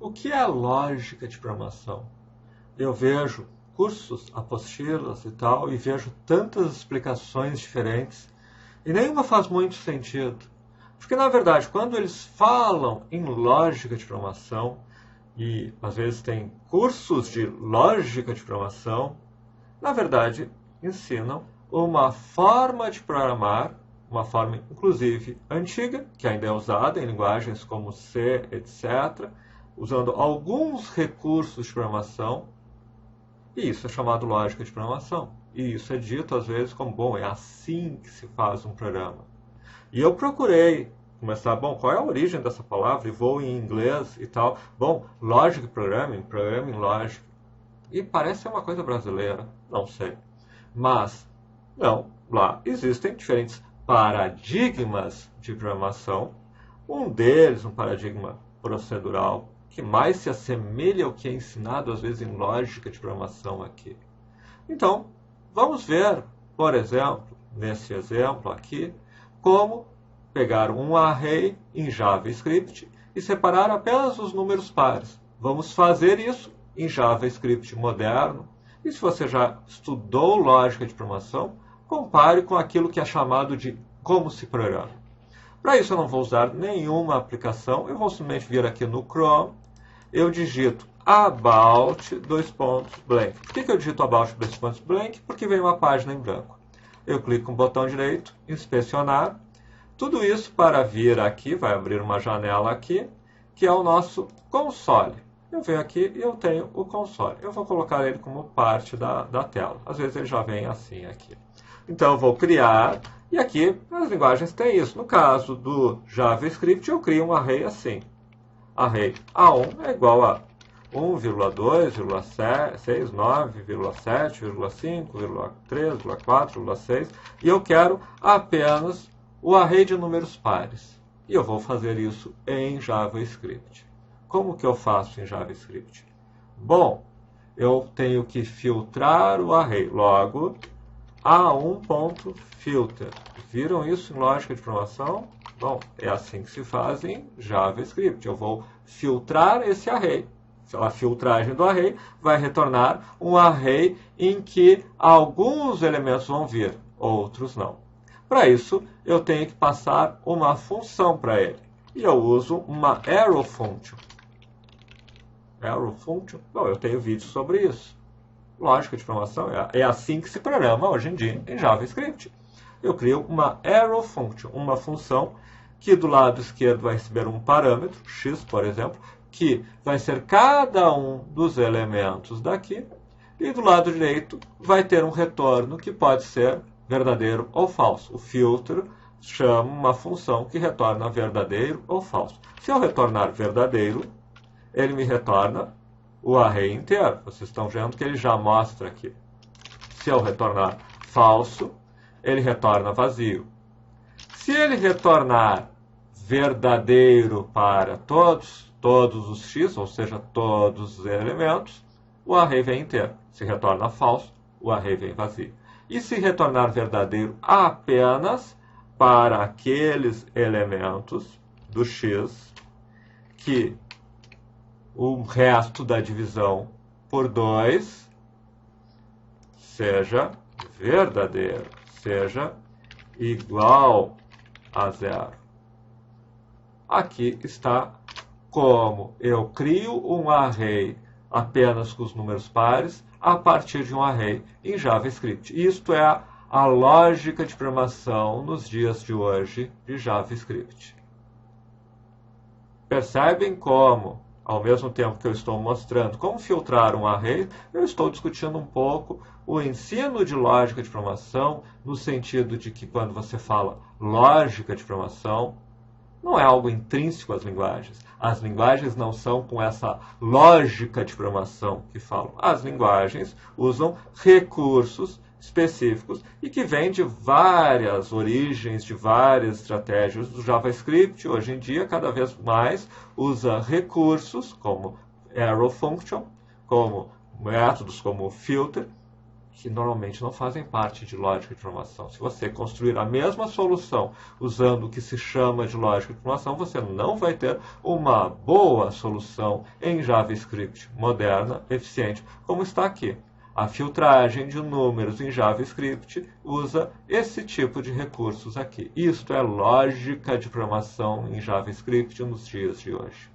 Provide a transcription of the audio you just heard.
O que é lógica de programação? Eu vejo cursos, apostilas e tal, e vejo tantas explicações diferentes, e nenhuma faz muito sentido. Porque, na verdade, quando eles falam em lógica de programação, e às vezes tem cursos de lógica de programação, na verdade, ensinam uma forma de programar, uma forma, inclusive, antiga, que ainda é usada em linguagens como C, etc., usando alguns recursos de programação, e isso é chamado lógica de programação. E isso é dito, às vezes, como, bom, é assim que se faz um programa. E eu procurei começar, bom, qual é a origem dessa palavra? E vou em inglês e tal. Bom, logic programming, programming logic. E parece ser uma coisa brasileira, não sei. Mas, não, lá existem diferentes paradigmas de programação. Um deles, um paradigma procedural, que mais se assemelha ao que é ensinado, às vezes, em lógica de programação aqui. Então, vamos ver, por exemplo, nesse exemplo aqui, como pegar um array em JavaScript e separar apenas os números pares. Vamos fazer isso em JavaScript moderno. E se você já estudou lógica de programação, compare com aquilo que é chamado de como se programa. Para isso eu não vou usar nenhuma aplicação, eu vou simplesmente vir aqui no Chrome, eu digito about, blank. Por que eu digito about, blank? Porque vem uma página em branco. Eu clico com o botão direito, inspecionar. Tudo isso para vir aqui, vai abrir uma janela aqui, que é o nosso console. Eu venho aqui e eu tenho o console. Eu vou colocar ele como parte da tela. Às vezes ele já vem assim aqui. Então eu vou criar, e aqui as linguagens têm isso. No caso do JavaScript, eu crio um array assim. Array A1 é igual a 1,2,6, 9,7,5,3,4,6, e eu quero apenas o array de números pares. E eu vou fazer isso em JavaScript. Como que eu faço em JavaScript? Bom, eu tenho que filtrar o array. Logo, A1.filter. Viram isso em lógica de programação? Bom, é assim que se faz em JavaScript. Eu vou filtrar esse array. A filtragem do array vai retornar um array em que alguns elementos vão vir, outros não. Para isso, eu tenho que passar uma função para ele. E eu uso uma arrow function. Arrow function? Bom, eu tenho vídeo sobre isso. Lógica de programação é assim que se programa hoje em dia em JavaScript. Eu crio uma arrow function, uma função que do lado esquerdo vai receber um parâmetro, x, por exemplo, que vai ser cada um dos elementos daqui, e do lado direito vai ter um retorno que pode ser verdadeiro ou falso. O filtro chama uma função que retorna verdadeiro ou falso. Se eu retornar verdadeiro, ele me retorna o array inteiro. Vocês estão vendo que ele já mostra aqui. Se eu retornar falso, ele retorna vazio. Se ele retornar verdadeiro para todos os x, ou seja, todos os elementos, o array vem inteiro. Se retorna falso, o array vem vazio. E se retornar verdadeiro apenas para aqueles elementos do x que o resto da divisão por 2 seja verdadeiro, seja igual a 0. Aqui está como eu crio um array apenas com os números pares a partir de um array em JavaScript. Isto é a lógica de programação nos dias de hoje de JavaScript. Percebem como, ao mesmo tempo que eu estou mostrando como filtrar um array, eu estou discutindo um pouco o ensino de lógica de programação, no sentido de que quando você fala lógica de programação, não é algo intrínseco às linguagens. As linguagens não são com essa lógica de programação que falam. As linguagens usam recursos específicos e que vêm de várias origens, de várias estratégias do JavaScript. Hoje em dia, cada vez mais, usa recursos como arrow function, como métodos como filter, que normalmente não fazem parte de lógica de programação. Se você construir a mesma solução usando o que se chama de lógica de programação, você não vai ter uma boa solução em JavaScript moderna, eficiente, como está aqui. A filtragem de números em JavaScript usa esse tipo de recursos aqui. Isto é lógica de programação em JavaScript nos dias de hoje.